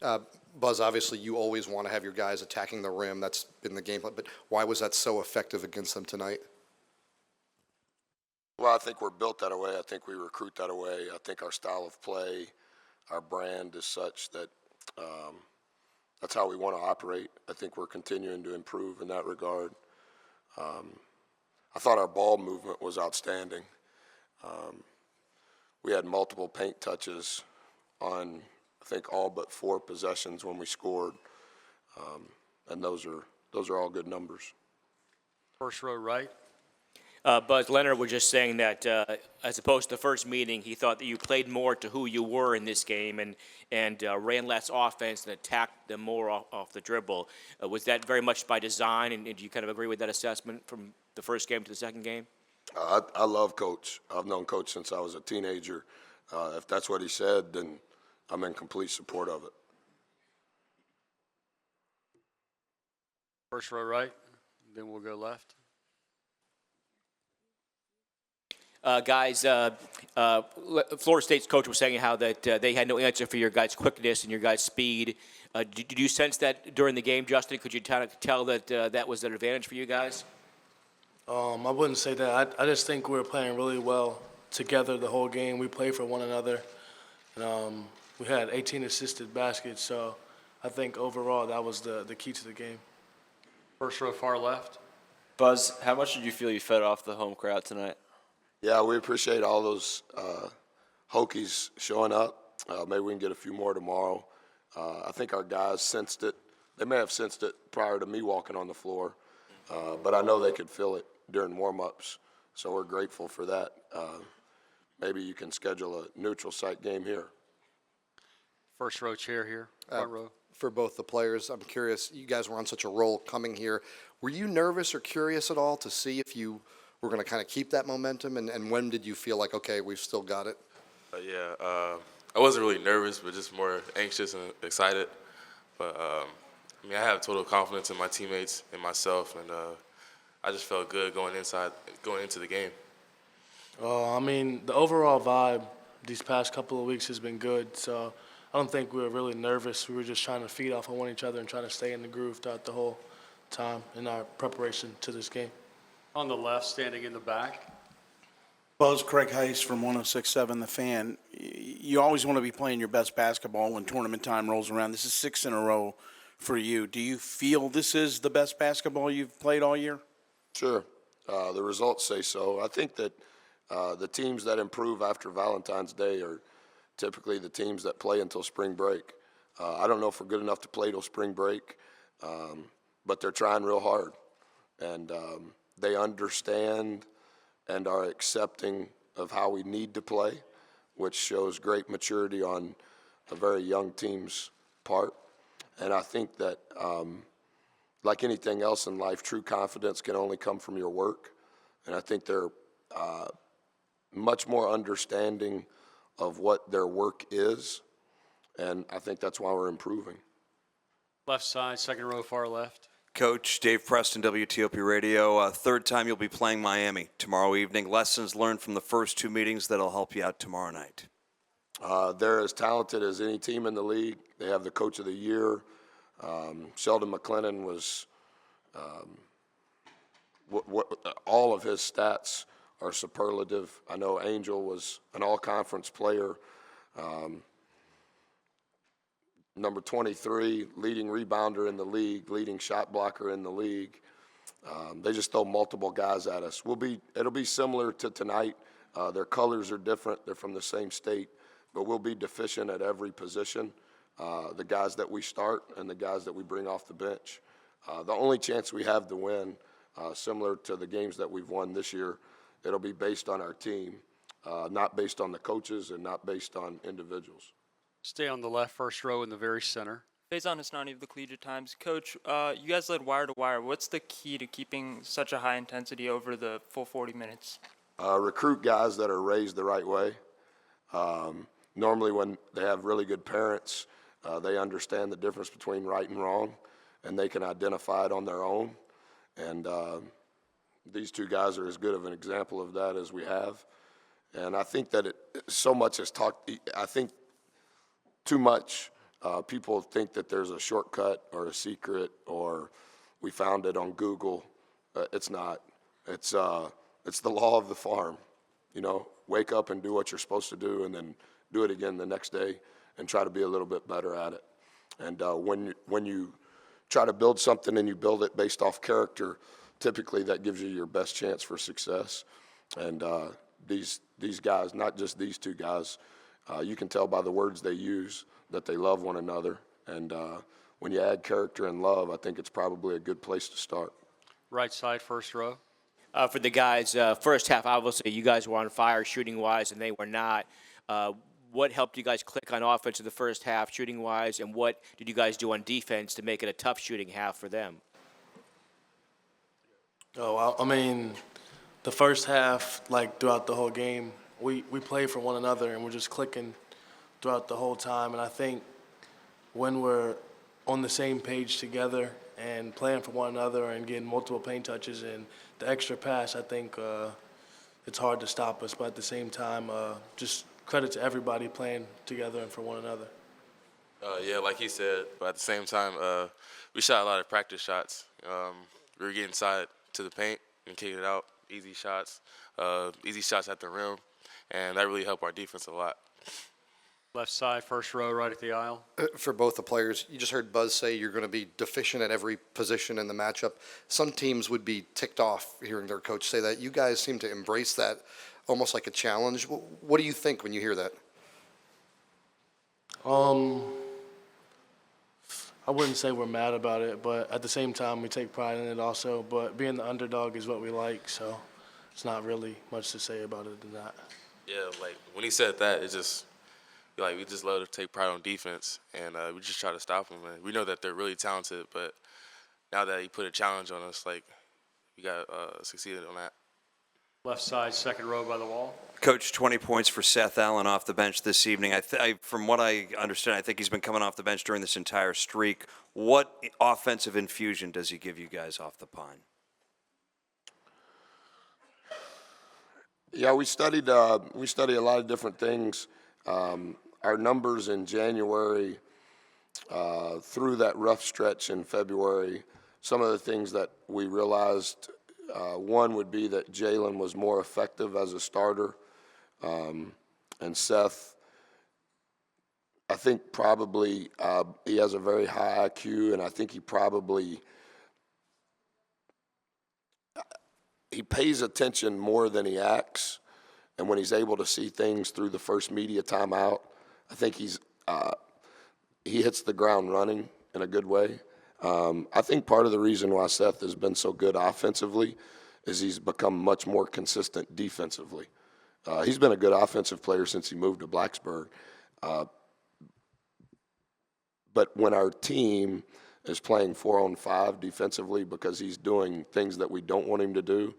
Buzz, obviously you always want to have your guys attacking the rim. That's been the game plan. But why was that so effective against them tonight? Well, I think we're built that way. I think we recruit that way. I think our style of play, our brand is such that that's how we want to operate. I think we're continuing to improve in that regard. I thought our ball movement was outstanding. We had multiple paint touches on, I think, all but 4 possessions when we scored, and those are all good numbers. First row right. Buzz, Leonard was just saying that as opposed to the first meeting, he thought that you played more to who you were in this game and ran less offense and attacked them more off the dribble. Was that very much by design, and do you kind of agree with that assessment from the first game to the second game? I love Coach. I've known Coach since I was a teenager. If that's what he said, then I'm in complete support of it. First row right, then we'll go left. Guys, Florida State's coach was saying how that they had no answer for your guys' quickness and your guys' speed. Did you sense that during the game, Justin? Could you kind of tell that that was an advantage for you guys? I wouldn't say that. I just think we were playing really well together the whole game. We played for one another. And, we had 18 assisted baskets, so I think overall that was the key to the game. First row far left. Buzz, how much did you feel you fed off the home crowd tonight? Yeah, we appreciate all those Hokies showing up. Maybe we can get a few more tomorrow. I think our guys sensed it. They may have sensed it prior to me walking on the floor, but I know they could feel it during warm-ups, so we're grateful for that. Maybe you can schedule a neutral site game here. First row chair here, front row. For both the players, I'm curious, you guys were on such a roll coming here. Were you nervous or curious at all to see if you were going to kind of keep that momentum, and when did you feel like, okay, we've still got it? I wasn't really nervous, but just more anxious and excited. But, I have total confidence in my teammates and myself, and I just felt good going into the game. The overall vibe these past couple of weeks has been good, so I don't think we were really nervous. We were just trying to feed off of one each other and trying to stay in the groove throughout the whole time in our preparation to this game. On the left, standing in the back. Buzz, Craig Heiss from 106.7 The Fan. You always want to be playing your best basketball when tournament time rolls around. This is 6 in a row for you. Do you feel this is the best basketball you've played all year? Sure. The results say so. I think that the teams that improve after Valentine's Day are typically the teams that play until spring break. I don't know if we're good enough to play till spring break, but they're trying real hard. And they understand and are accepting of how we need to play, which shows great maturity on a very young team's part. And I think that, like anything else in life, true confidence can only come from your work. And I think they're much more understanding of what their work is, and I think that's why we're improving. Left side, second row far left. Coach Dave Preston, WTOP Radio. Third time you'll be playing Miami tomorrow evening. Lessons learned from the first 2 meetings that'll help you out tomorrow night. They're as talented as any team in the league. They have the coach of the year. Sheldon McLennan was all of his stats are superlative. I know Angel was an all-conference player. Number 23, leading rebounder in the league, leading shot blocker in the league. They just throw multiple guys at us. It'll be similar to tonight. Their colors are different. They're from the same state, but we'll be deficient at every position. The guys that we start and the guys that we bring off the bench. The only chance we have to win, similar to the games that we've won this year, it'll be based on our team, not based on the coaches and not based on individuals. Stay on the left, first row in the very center. Faison Hasnani of the Collegiate Times. Coach, you guys led wire to wire. What's the key to keeping such a high intensity over the full 40 minutes? Recruit guys that are raised the right way. Normally when they have really good parents, they understand the difference between right and wrong, and they can identify it on their own. And these 2 guys are as good of an example of that as we have. And I think that so much is talked. I think too much People think that there's a shortcut or a secret or we found it on Google. It's not. It's the law of the farm. You know, wake up and do what you're supposed to do, and then do it again the next day and try to be a little bit better at it. And when you try to build something and you build it based off character, typically that gives you your best chance for success. And these guys, not just these two guys, you can tell by the words they use that they love one another. And when you add character and love, I think it's probably a good place to start. Right side, first row. For the guys, first half, obviously, you guys were on fire shooting-wise, and they were not. What helped you guys click on offense in the first half shooting-wise, and what did you guys do on defense to make it a tough shooting half for them? Oh, I mean, the first half, like throughout the whole game, we play for one another, and we're just clicking throughout the whole time. And I think when we're on the same page together and playing for one another and getting multiple paint touches and the extra pass, I think it's hard to stop us. But at the same time, just credit to everybody playing together and for one another. Yeah, like he said, but at the same time, we shot a lot of practice shots. We were getting inside to the paint and kicking it out, easy shots at the rim, and that really helped our defense a lot. Left side, first row, right at the aisle. For both the players, you just heard Buzz say you're going to be deficient at every position in the matchup. Some teams would be ticked off hearing their coach say that. You guys seem to embrace that almost like a challenge. What do you think when you hear that? I wouldn't say we're mad about it, but at the same time, we take pride in it also. But being the underdog is what we like, so it's not really much to say about it than that. Yeah, like when he said that, it's just like we just love to take pride on defense, and we just try to stop them. And we know that they're really talented, but now that he put a challenge on us, like we got succeeded on that. Left side, second row by the wall. Coach, 20 points for Seth Allen off the bench this evening. From what I understand, I think he's been coming off the bench during this entire streak. What offensive infusion does he give you guys off the pine? Yeah, we studied a lot of different things. Our numbers in January through that rough stretch in February, some of the things that we realized, one would be that Jalen was more effective as a starter. And Seth, I think probably he has a very high IQ, and I think he pays attention more than he acts. And when he's able to see things through the first media timeout, I think he hits the ground running in a good way. I think part of the reason why Seth has been so good offensively is he's become much more consistent defensively. He's been a good offensive player since he moved to Blacksburg. But when our team is playing 4-on-5 defensively because he's doing things that we don't want him to do,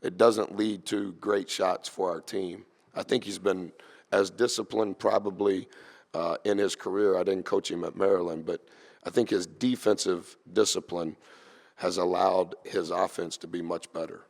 it doesn't lead to great shots for our team. I think he's been as disciplined probably in his career. I didn't coach him at Maryland, but I think his defensive discipline has allowed his offense to be much better.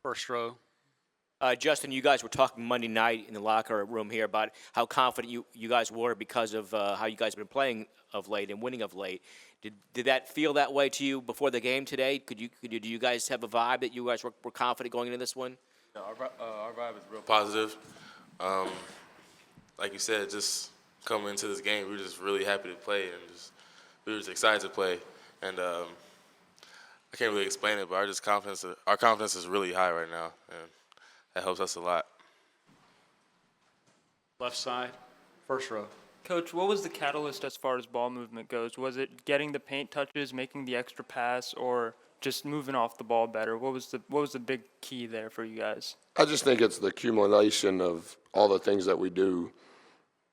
First row. Justin, you guys were talking Monday night in the locker room here about how confident you guys were because of how you guys have been playing of late and winning of late. Did that feel that way to you before the game today? Do you guys have a vibe that you guys were confident going into this one? Yeah, our vibe is real positive. Like you said, just coming into this game, we were just really happy to play, and we were just excited to play. And I can't really explain it, but our confidence is really high right now, and that helps us a lot. Left side, first row. Coach, what was the catalyst as far as ball movement goes? Was it getting the paint touches, making the extra pass, or just moving off the ball better? What was the big key there for you guys? I just think it's the accumulation of all the things that we do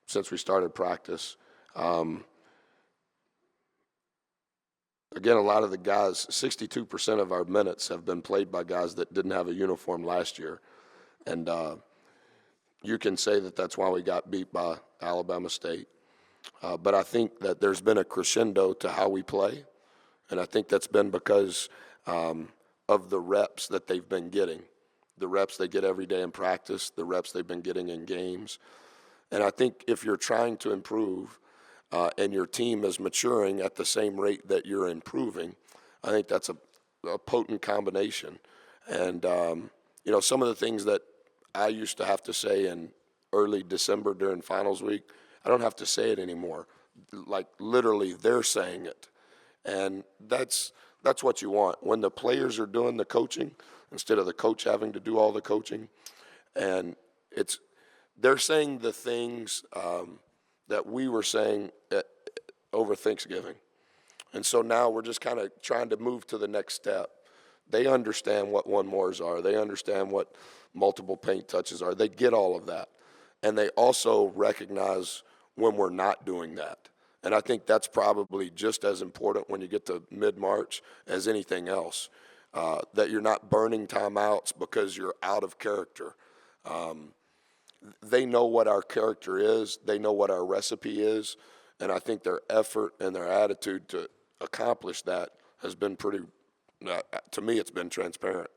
since we started practice. Again, a lot of the guys, 62% of our minutes have been played by guys that didn't have a uniform last year. And you can say that that's why we got beat by Alabama State. But I think that there's been a crescendo to how we play. And I think that's been because of the reps that they've been getting, the reps they get every day in practice, the reps they've been getting in games. And I think if you're trying to improve, and your team is maturing at the same rate that you're improving, I think that's a potent combination. And, some of the things that I used to have to say in early December during finals week, I don't have to say it anymore. Like literally they're saying it. And that's what you want. When the players are doing the coaching instead of the coach having to do all the coaching, and they're saying the things that we were saying over Thanksgiving. And so now we're just kind of trying to move to the next step. They understand what one mores are. They understand what multiple paint touches are. They get all of that. And they also recognize when we're not doing that. And I think that's probably just as important when you get to mid-March as anything else, that you're not burning timeouts because you're out of character. They know what our character is. They know what our recipe is. And I think their effort and their attitude to accomplish that has been pretty, to me, it's been transparent.